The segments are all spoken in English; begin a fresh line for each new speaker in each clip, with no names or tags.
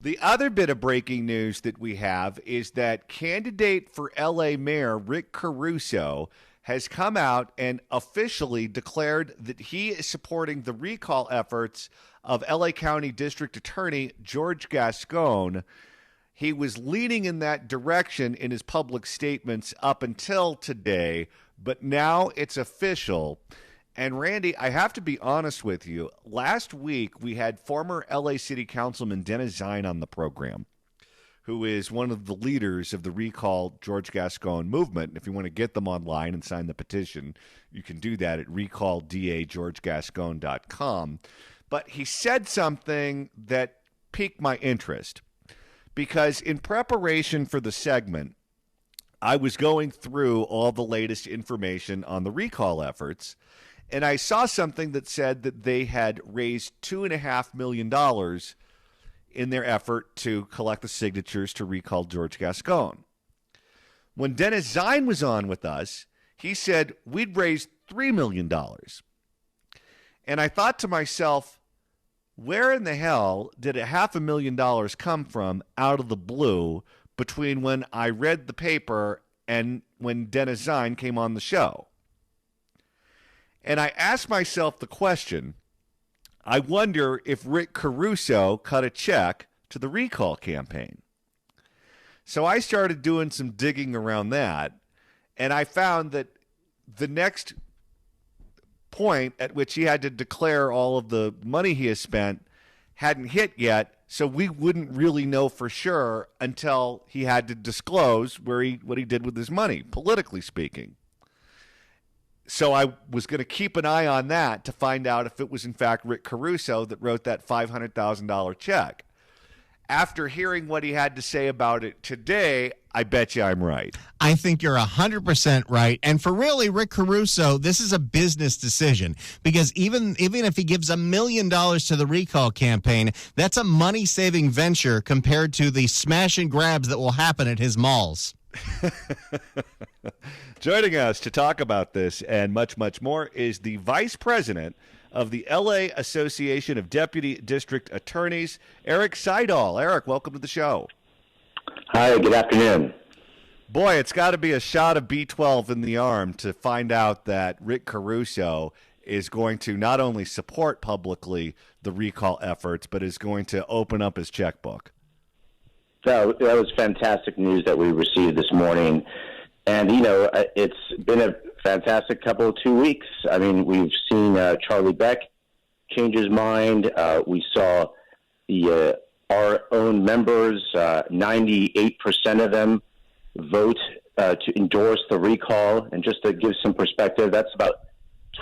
The other bit of breaking news that we have is that candidate for LA Mayor Rick Caruso has come out and officially declared that he is supporting the recall efforts of LA County District Attorney George Gascon. He was leaning in that direction in his public statements up until today, but now it's official. And Randy, I have to be honest with you. Last week, we had former LA City Councilman Dennis Zine on the program, who is one of the leaders of the Recall George Gascon movement. And if you want to get them online and sign the petition, you can do that at recalldageorgegascon.com. But he said something that piqued my interest because in preparation for the segment, I was going through all the latest information on the recall efforts. And I saw something that said that they had raised $2.5 million in their effort to collect the signatures to recall George Gascon. When Dennis Zine was on with us, he said we'd raised $3 million. And I thought to myself, where in the hell did $500,000 come from out of the blue between when I read the paper and when Dennis Zine came on the show? And I asked myself the question, I wonder if Rick Caruso cut a check to the recall campaign. So I started doing some digging around that, and I found that the next point at which he had to declare all of the money he has spent hadn't hit yet, so we wouldn't really know for sure until he had to disclose what he did with his money, politically speaking. So I was going to keep an eye on that to find out if it was, in fact, Rick Caruso that wrote that $500,000 check. After hearing what he had to say about it today, I bet you I'm right.
I think you're 100% right. And for really, Rick Caruso, this is a business decision because even if he gives $1 million to the recall campaign, that's a money-saving venture compared to the smash and grabs that will happen at his malls.
Joining us to talk about this and much, much more is the Vice President of the L.A. Association of Deputy District Attorneys, Eric Siddall. Eric, welcome to the show.
Hi, good afternoon.
Boy, it's got to be a shot of B12 in the arm to find out that Rick Caruso is going to not only support publicly the recall efforts, but is going to open up his checkbook.
So that was fantastic news that we received this morning. And, it's been a fantastic couple of 2 weeks. I mean, we've seen Charlie Beck change his mind. We saw our own members, 98% of them vote to endorse the recall. And just to give some perspective, that's about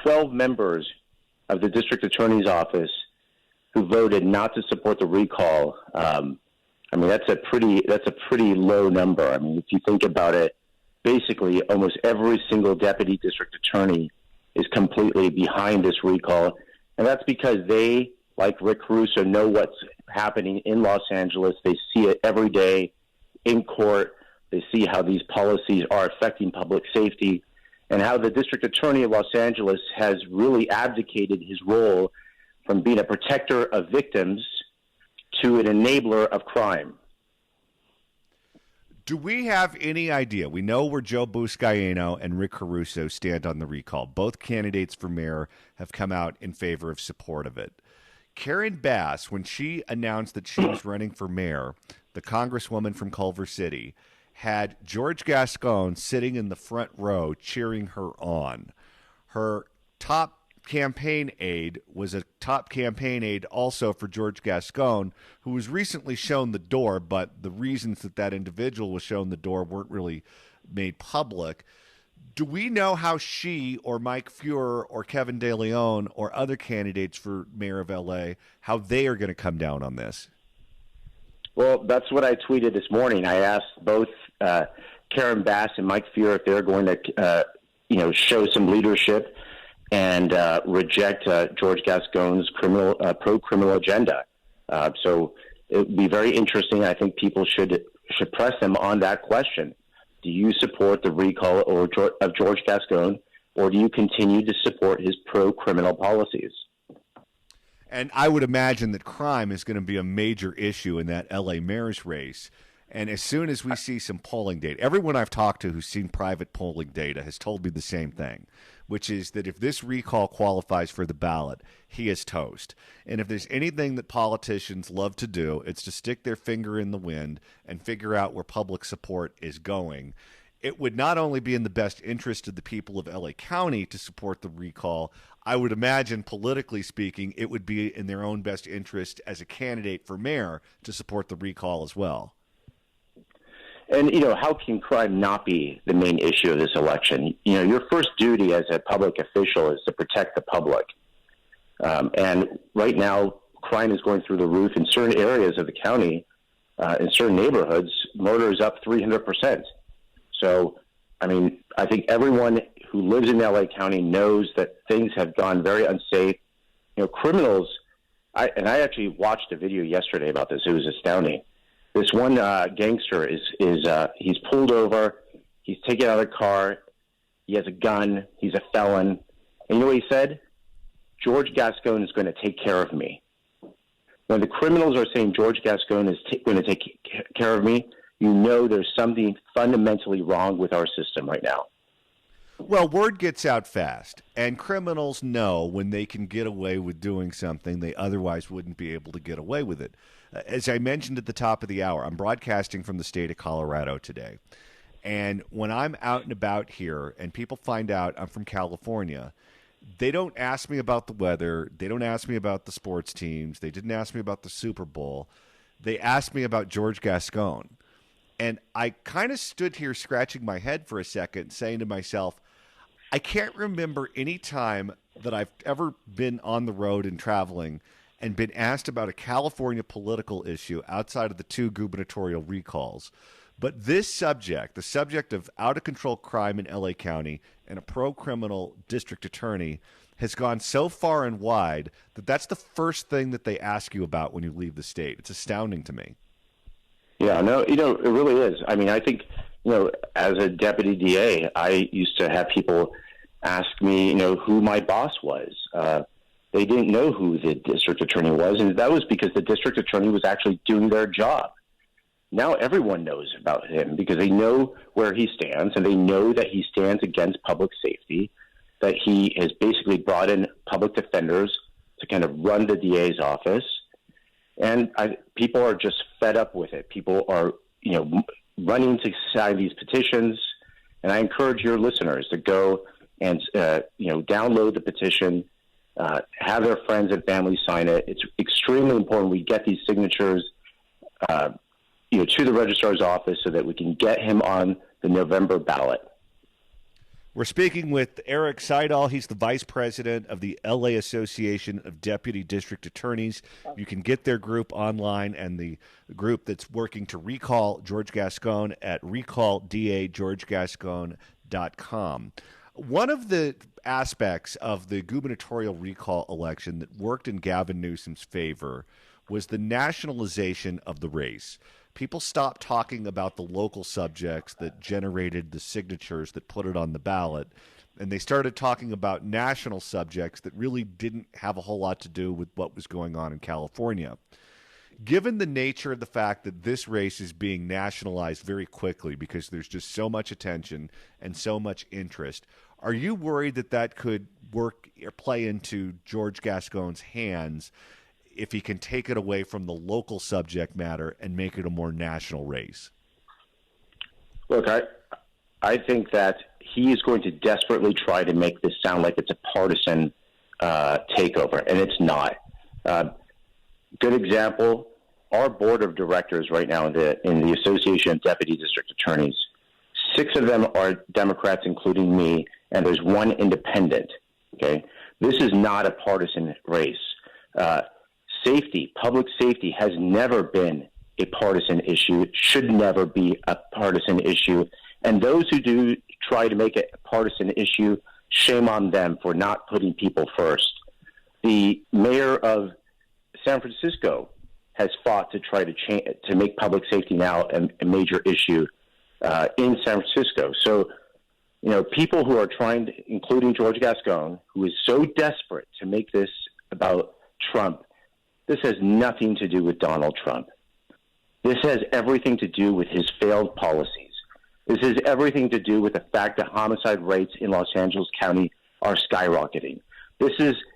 12 members of the district attorney's office who voted not to support the recall. I mean, that's a pretty low number. I mean, if you think about it, basically almost every single deputy district attorney is completely behind this recall. And that's because they, like Rick Caruso, know what's happening in Los Angeles. They see it every day in court. They see how these policies are affecting public safety and how the district attorney of Los Angeles has really abdicated his role from being a protector of victims to an enabler of crime.
Do we have any idea? We know where Joe Buscaino and Rick Caruso stand on the recall. Both candidates for mayor have come out in favor of support of it. Karen Bass, when she announced that she was running for mayor, the congresswoman from Culver City, had George Gascon sitting in the front row cheering her on. Her top campaign aide was a top campaign aide also for George Gascon, who was recently shown the door, but the reasons that individual was shown the door weren't really made public. Do we know how she or Mike Fuhrer or Kevin De Leon or other candidates for mayor of LA, how they are going to come down on this?
Well, that's what I tweeted this morning. I asked both Karen Bass and Mike Fuhrer if they're going to show some leadership and reject George Gascon's pro-criminal agenda. So it would be very interesting. I think people should press them on that question. Do you support the recall of George Gascon, or do you continue to support his pro-criminal policies?
And I would imagine that crime is going to be a major issue in that L.A. mayor's race. And as soon as we see some polling data, everyone I've talked to who's seen private polling data has told me the same thing, which is that if this recall qualifies for the ballot, he is toast. And if there's anything that politicians love to do, it's to stick their finger in the wind and figure out where public support is going. It would not only be in the best interest of the people of LA County to support the recall, I would imagine, politically speaking, it would be in their own best interest as a candidate for mayor to support the recall as well.
And, how can crime not be the main issue of this election? Your first duty as a public official is to protect the public. And right now, crime is going through the roof in certain areas of the county. In certain neighborhoods, murder is up 300%. So, I think everyone who lives in LA County knows that things have gone very unsafe. Criminals, I actually watched a video yesterday about this. It was astounding. This one gangster he's pulled over, he's taken out of the car, he has a gun, he's a felon. And you know what he said? George Gascon is going to take care of me. When the criminals are saying George Gascon is going to take care of me, there's something fundamentally wrong with our system right now.
Well, word gets out fast, and criminals know when they can get away with doing something they otherwise wouldn't be able to get away with it. As I mentioned at the top of the hour, I'm broadcasting from the state of Colorado today. And when I'm out and about here and people find out I'm from California, they don't ask me about the weather. They don't ask me about the sports teams. They didn't ask me about the Super Bowl. They asked me about George Gascon. And I kind of stood here scratching my head for a second, saying to myself, I can't remember any time that I've ever been on the road and traveling and been asked about a California political issue outside of the 2 gubernatorial recalls. But this subject, the subject of out-of-control crime in L.A. County and a pro-criminal district attorney, has gone so far and wide that that's the first thing that they ask you about when you leave the state. It's astounding to me.
Yeah, no, it really is. I think, as a deputy DA, I used to have people ask me, who my boss was. They didn't know who the district attorney was, and that was because the district attorney was actually doing their job. Now everyone knows about him because they know where he stands, and they know that he stands against public safety, that he has basically brought in public defenders to kind of run the DA's office. And people are just fed up with it. People are, running to sign these petitions. And I encourage your listeners to go and, download the petition, have their friends and family sign it. It's extremely important we get these signatures, to the registrar's office so that we can get him on the November ballot.
We're speaking with Eric Siddall. He's the vice president of the LA Association of Deputy District Attorneys. You can get their group online and the group that's working to recall George Gascon at recalldageorgegascon.com. One of the aspects of the gubernatorial recall election that worked in Gavin Newsom's favor was the nationalization of the race. People stopped talking about the local subjects that generated the signatures that put it on the ballot, and they started talking about national subjects that really didn't have a whole lot to do with what was going on in California. Given the nature of the fact that this race is being nationalized very quickly because there's just so much attention and so much interest, are you worried that that could work or play into George Gascon's hands if he can take it away from the local subject matter and make it a more national race?
Look, I think that he is going to desperately try to make this sound like it's a partisan takeover, and it's not. Good example, our board of directors right now in the Association of Deputy District Attorneys, 6 of them are Democrats, including me, and there's 1 independent. Okay, this is not a partisan race. Public safety has never been a partisan issue. It should never be a partisan issue. And those who do try to make it a partisan issue, shame on them for not putting people first. The mayor of San Francisco has fought to try to make public safety now a major issue in San Francisco. So, people who are trying to, including George Gascon, who is so desperate to make this about Trump, This has nothing to do with Donald Trump. This has everything to do with his failed policies. This has everything to do with the fact that homicide rates in Los Angeles County are skyrocketing.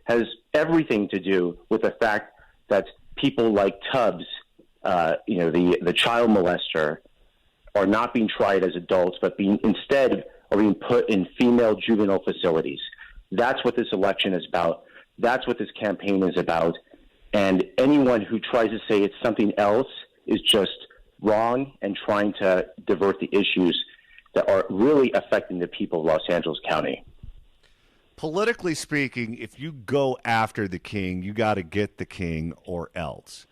Has everything to do with the fact that people like Tubbs, the child molester, are not being tried as adults, but instead are being put in female juvenile facilities. That's what this election is about. That's what this campaign is about. And anyone who tries to say it's something else is just wrong and trying to divert the issues that are really affecting the people of Los Angeles County.
Politically speaking, if you go after the king, you got to get the king or else.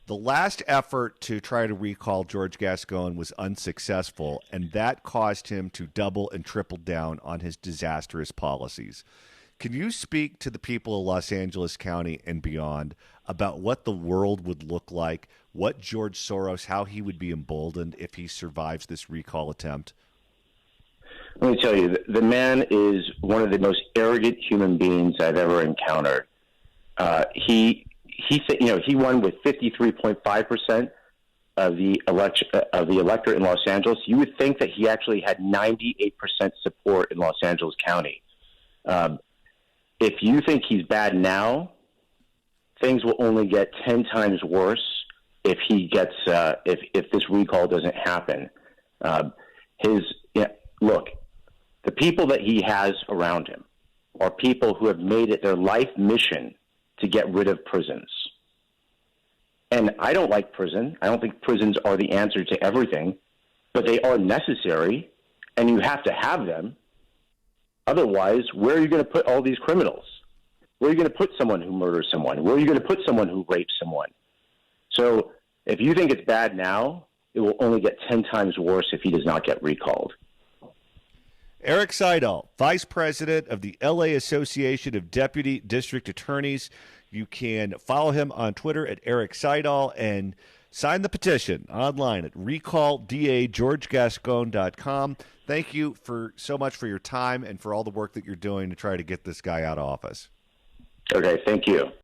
The last effort to try to recall George Gascon was unsuccessful, and that caused him to double and triple down on his disastrous policies. Can you speak to the people of Los Angeles County and beyond about what the world would look like, what George Soros, how he would be emboldened if he survives this recall attempt?
Let me tell you, the man is one of the most arrogant human beings I've ever encountered. He won with 53.5% of the electorate in Los Angeles. You would think that he actually had 98% support in Los Angeles County. If you think he's bad now, things will only get 10 times worse if this recall doesn't happen. Look, the people that he has around him are people who have made it their life mission to get rid of prisons. And I don't like prison. I don't think prisons are the answer to everything, but they are necessary, and you have to have them. Otherwise, where are you going to put all these criminals? Where are you going to put someone who murders someone? Where are you going to put someone who rapes someone? So if you think it's bad now, it will only get 10 times worse if he does not get recalled.
Eric Siddall, Vice President of the LA Association of Deputy District Attorneys. You can follow him on Twitter at Eric Siddall and sign the petition online at recalldageorgegascon.com. Thank you so much for your time and for all the work that you're doing to try to get this guy out of office.
Okay, thank you.